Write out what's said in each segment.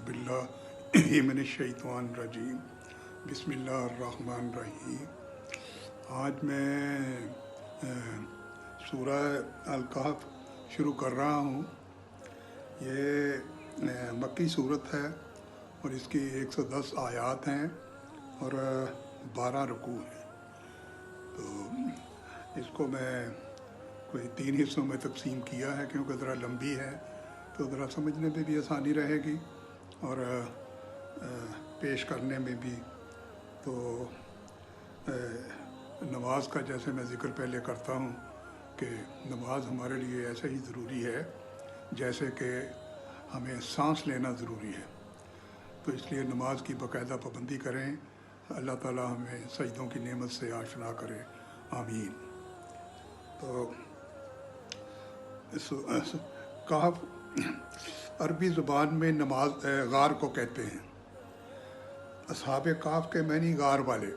औज़ुबिल्लाहि मिनश्शैतानिर्रजीम बिस्मिल्लाहिर्रहमानिर्रहीम। आज मैं सूरह अल कहफ शुरू कर रहा हूँ। ये मक्की सूरत है और इसकी 110 आयात हैं और 12 रुकू हैं। तो इसको मैं कोई 3 हिस्सों में तकसीम किया है क्योंकि ज़रा लंबी है, तो ज़रा समझने में भी आसानी रहेगी और पेश करने में भी। तो नमाज का जैसे मैं ज़िक्र पहले करता हूँ कि नमाज हमारे लिए ऐसे ही ज़रूरी है जैसे कि हमें सांस लेना ज़रूरी है। तो इसलिए नमाज की बाकायदा पाबंदी करें। अल्लाह ताला हमें सजदों की नेमत से आशना करे, आमीन। तो कहफ अरबी ज़ुबान में नमाज गार को कहते हैं। असहाब काफ के मैनी गार वाले,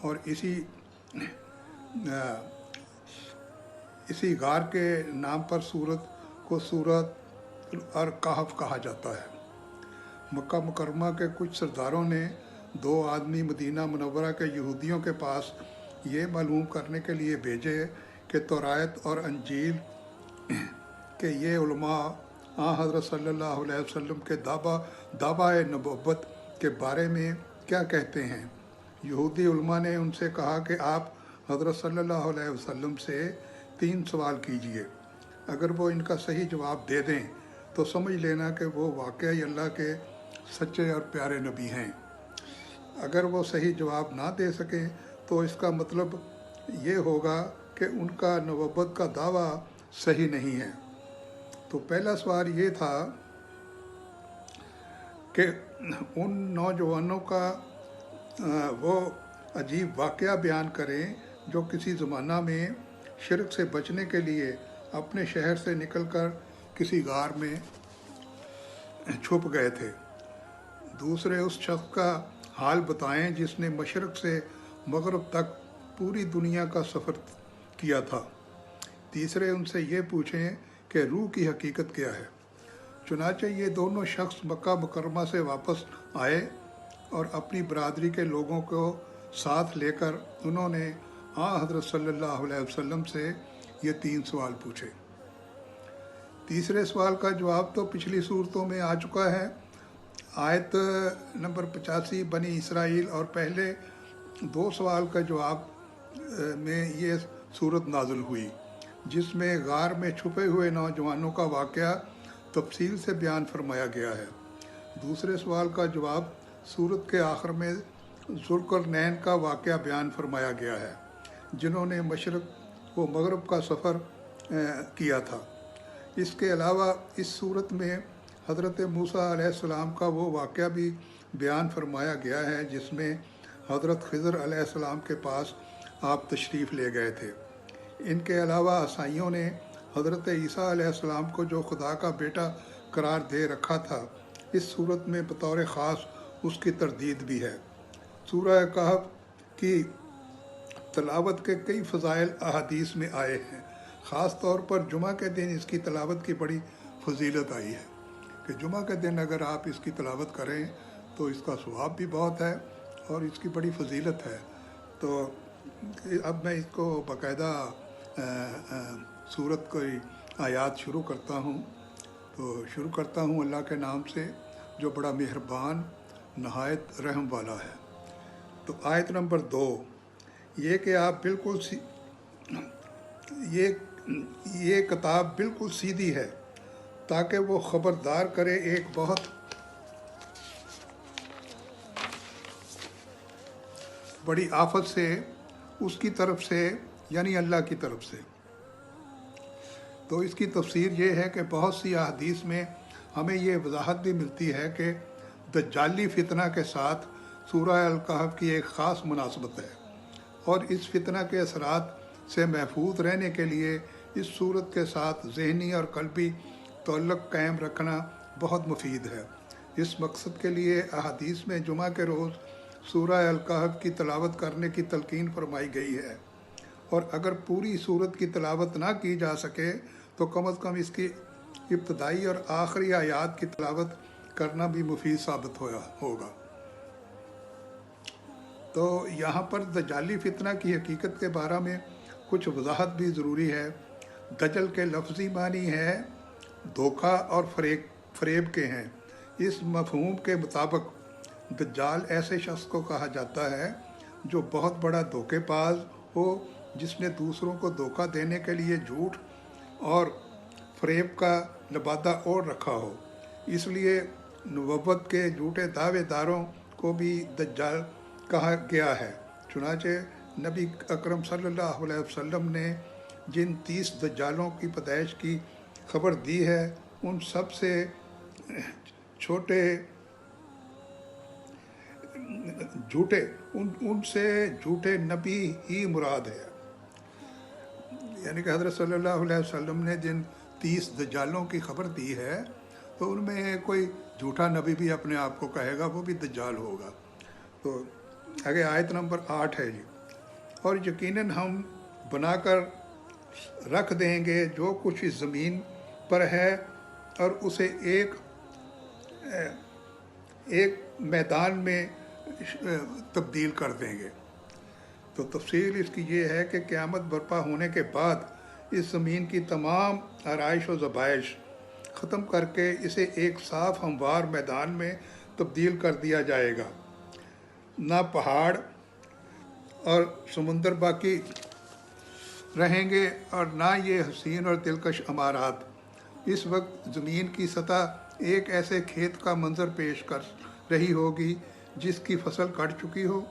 और इसी गार के नाम पर सूरत को सूरत अल कहफ कहा जाता है। मक्का मुकरमा के कुछ सरदारों ने 2 आदमी मदीना मुनव्वरा के यहूदियों के पास ये मालूम करने के लिए भेजे कि तौरात और अंजील के ये उलमा हज़रत सल्लल्लाहु अलैहि वसल्लम के दावा नबुव्वत के बारे में क्या कहते हैं। यहूदी उलमा ने उनसे कहा कि आप हज़रत सल्लल्लाहु अलैहि वसल्लम से 3 सवाल कीजिए। अगर वो इनका सही जवाब दे दें तो समझ लेना कि वो वाकई अल्लाह के सच्चे और प्यारे नबी हैं। अगर वो सही जवाब ना दे सकें तो इसका मतलब ये होगा कि उनका नबुव्वत का दावा सही नहीं है। तो पहला सवाल ये था कि उन नौजवानों का वो अजीब वाक़या बयान करें जो किसी ज़माना में शिरक से बचने के लिए अपने शहर से निकलकर किसी गार में छुप गए थे। दूसरे उस शख्स का हाल बताएं जिसने मशरक़ से मग़रिब तक पूरी दुनिया का सफ़र किया था। तीसरे उनसे ये पूछें कि रूह की हकीकत क्या है। चुनांचे ये दोनों शख्स मक्का मुकरमा से वापस आए और अपनी बरादरी के लोगों को साथ लेकर उन्होंने हज़रत सल्लल्लाहु अलैहि वसल्लम से ये 3 सवाल पूछे। तीसरे सवाल का जवाब तो पिछली सूरतों में आ चुका है। आयत नंबर 85 बनी इसराइल और पहले 2 सवाल का जवाब में ये सूरत नाज़िल हुई, जिसमें गार में छुपे हुए नौजवानों का वाक़या तफसील से बयान फरमाया गया है। दूसरे सवाल का जवाब सूरत के आखिर में ज़ुल्करनैन का वाक़या बयान फरमाया गया है, जिन्होंने मशरक़ व मग़रिब का सफ़र किया था। इसके अलावा इस सूरत में हज़रत मूसा अलैहिस्सलाम का वो वाक़या भी बयान फरमाया गया है जिसमें हज़रत ख़िज़र अलैहिस्सलाम के पास आप तशरीफ़ ले गए थे। इनके अलावा ईसाइयों ने हज़रत ईसा अलैहिस्सलाम को जो खुदा का बेटा करार दे रखा था, इस सूरत में बतौर ख़ास उसकी तरदीद भी है। सूरह कहफ की तलावत के कई फ़ज़ाइल अहादीस में आए हैं। ख़ास तौर पर जुमा के दिन इसकी तलावत की बड़ी फजीलत आई है कि जुमा के दिन अगर आप इसकी तलावत करें तो इसका सवाब भी बहुत है और इसकी बड़ी फजीलत है। तो अब मैं इसको बाकायदा सूरत की आयात शुरू करता हूँ। तो शुरू करता हूँ अल्लाह के नाम से जो बड़ा मेहरबान नहायत रहम वाला है। तो आयत नंबर 2 ये कि आप बिल्कुल ये किताब बिल्कुल सीधी है ताकि वो ख़बरदार करे एक बहुत बड़ी आफत से उसकी तरफ से, यानी अल्लाह की तरफ से। तो इसकी तफसीर ये है कि बहुत सी अहादीस में हमें ये वजाहत भी मिलती है कि दज्जाली फितना के साथ सूरह अल कहफ की एक ख़ास मुनासबत है और इस फितना के असरात से महफूज रहने के लिए इस सूरत के साथ ज़हनी और कल्बी तअल्लुक़ कायम रखना बहुत मुफीद है। इस मकसद के लिए अहादीस में जुमा के रोज़ सूरह अल कहफ की तलावत करने की तलकीन फरमाई गई है, और अगर पूरी सूरत की तलावत ना की जा सके तो कम अज़ कम इसकी इब्तदाई और आखिरी आयात की तलावत करना भी मुफीद साबित होगा। तो यहाँ पर दजाली फितना की हकीकत के बारे में कुछ वजाहत भी ज़रूरी है। दजल के लफ्ज़ी मानी है धोखा और फरेब के हैं। इस मफहूम के मुताबिक दज्जाल ऐसे शख्स को कहा जाता है जो बहुत बड़ा धोखेबाज हो, जिसने दूसरों को धोखा देने के लिए झूठ और फरेब का लबादा ओढ़ रखा हो। इसलिए नबुव्वत के झूठे दावेदारों को भी दज्जाल कहा गया है। चुनांचे नबी अकरम सल्लल्लाहु अलैहि वसल्लम ने जिन 30 दज्जालों की पैदाइश की खबर दी है, उन सब से उनसे झूठे नबी ही मुराद है। यानी कि हज़रत सल्लल्लाहु अलैहि वसल्लम ने जिन 30 दज्जालों की खबर दी है, तो उनमें कोई झूठा नबी भी अपने आप को कहेगा, वो भी दज्जाल होगा। तो आगे आयत नंबर 8 है जी। और यकीनन हम बनाकर रख देंगे जो कुछ इस ज़मीन पर है, और उसे एक मैदान में तब्दील कर देंगे। तो तफसील इसकी ये है कि क़यामत बर्पा होने के बाद इस ज़मीन की तमाम आराइश व ज़बाइश ख़त्म करके इसे एक साफ़ हमवार मैदान में तब्दील कर दिया जाएगा। ना पहाड़ और समुंदर बाकी रहेंगे और ना ये हसीन और दिलकश अमारात। इस वक्त ज़मीन की सतह एक ऐसे खेत का मंजर पेश कर रही होगी जिसकी फसल कट चुकी हो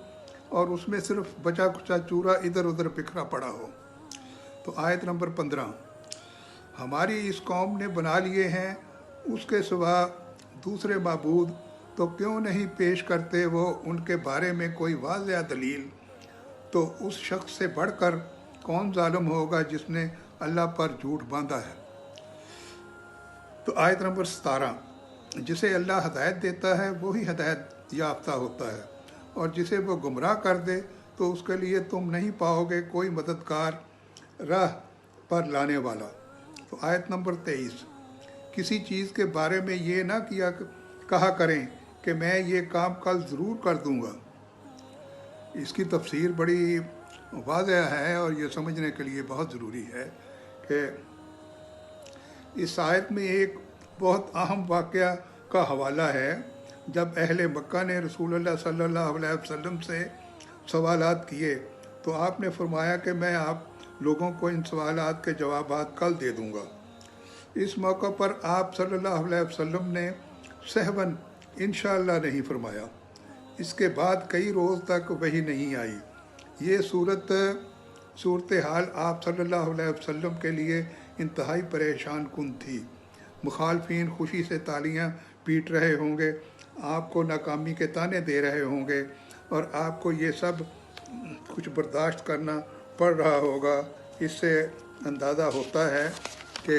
और उसमें सिर्फ बचा खुचा चूरा इधर उधर बिखरा पड़ा हो। तो आयत नंबर 15, हमारी इस कौम ने बना लिए हैं उसके सिवा दूसरे माबूद, तो क्यों नहीं पेश करते वो उनके बारे में कोई वाज़ेह दलील। तो उस शख्स से बढ़कर कौन जालिम होगा जिसने अल्लाह पर झूठ बांधा है। तो आयत नंबर 17, जिसे अल्लाह हदायत देता है वही हदायत याफ्ता होता है, और जिसे वो गुमराह कर दे तो उसके लिए तुम नहीं पाओगे कोई मददगार राह पर लाने वाला। तो आयत नंबर 23, किसी चीज़ के बारे में ये ना कहा करें कि मैं ये काम कल ज़रूर कर दूँगा। इसकी तफसीर बड़ी वाज़ेह है और ये समझने के लिए बहुत ज़रूरी है कि इस आयत में एक बहुत अहम वाक़या का हवाला है। जब अहले मक्का ने रसूलुल्लाह सल्लल्लाहु अलैहि वसल्लम से सवालात किए तो आपने फरमाया कि मैं आप लोगों को इन सवालात के जवाबात कल दे दूँगा। इस मौके पर आप सल्लल्लाहु अलैहि वसल्लम ने सहवन इंशाअल्लाह नहीं फरमाया। इसके बाद कई रोज़ तक वही नहीं आई। ये सूरत हाल आप सल्लल्लाहु अलैहि वसल्लम के लिए इंतहाई परेशान कुन थी। मुखालफीन खुशी से तालियां पीट रहे होंगे, आपको नाकामी के ताने दे रहे होंगे और आपको ये सब कुछ बर्दाश्त करना पड़ रहा होगा। इससे अंदाज़ा होता है कि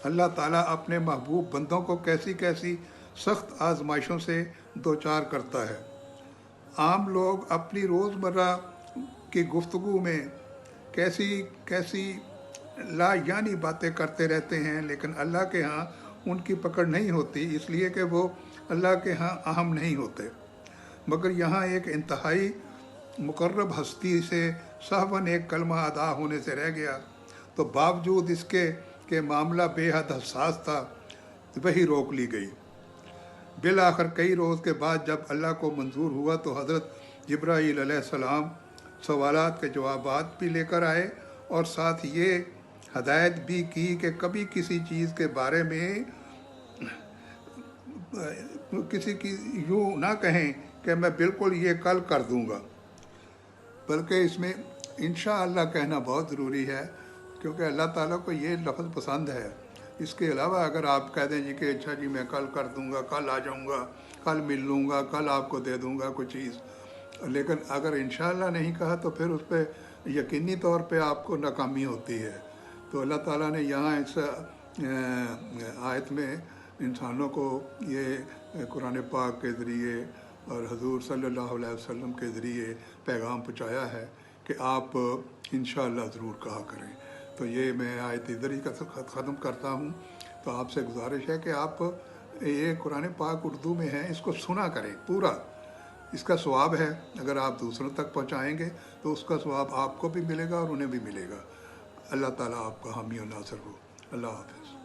अल्लाह ताला अपने महबूब बंदों को कैसी कैसी सख्त आजमाइशों से दो चार करता है। आम लोग अपनी रोज़मर्रा की गुफ्तगू में कैसी कैसी लायानी बातें करते रहते हैं, लेकिन अल्लाह के यहाँ उनकी पकड़ नहीं होती, इसलिए कि वो अल्लाह के यहाँ अहम नहीं होते। मगर यहाँ एक इंतहाई मुकर्रब हस्ती से सहवन एक कलमा अदा होने से रह गया, तो बावजूद इसके कि मामला बेहद हसास था, वही रोक ली गई। बिल आखिर कई रोज़ के बाद जब अल्लाह को मंजूर हुआ तो हज़रत जिब्राईल अलैहिस्सलाम सवालात के जवाबात भी लेकर आए और साथ ये हदायत भी की कि कभी किसी चीज़ के बारे में किसी की यूँ ना कहें कि मैं बिल्कुल ये कल कर दूँगा, बल्कि इसमें इंशाअल्लाह कहना बहुत ज़रूरी है, क्योंकि अल्लाह ताला को ये लफ्ज़ पसंद है। इसके अलावा अगर आप कह दें जी कि अच्छा जी मैं कल कर दूंगा, कल आ जाऊंगा, कल मिल लूँगा, कल आपको दे दूंगा कोई चीज़, लेकिन अगर इंशाअल्लाह नहीं कहा तो फिर उस पर यकीनी तौर पे आपको नाकामी होती है। तो अल्लाह ताला ने यहाँ इस आयत में इंसानों को ये कुरान पाक के ज़रिए और हुज़ूर सल्लल्लाहु अलैहि वसल्लम के ज़रिए पैगाम पहुँचाया है कि आप इंशाअल्लाह ज़रूर कहा करें। तो ये मैं आयत इधर ही ख़त्म करता हूँ। तो تو آپ سے گزارش ہے کہ آپ یہ قرآن پاک اردو میں ہے، اس کو سنا کریں پورا، اس کا ثواب ہے، اگر آپ دوسروں تک پہنچائیں گے تو اس کا ثواب آپ کو بھی ملے گا اور انہیں بھی ملے گا۔ اللہ تعالیٰ آپ کا حامی و ناصر ہو۔ اللہ حافظ۔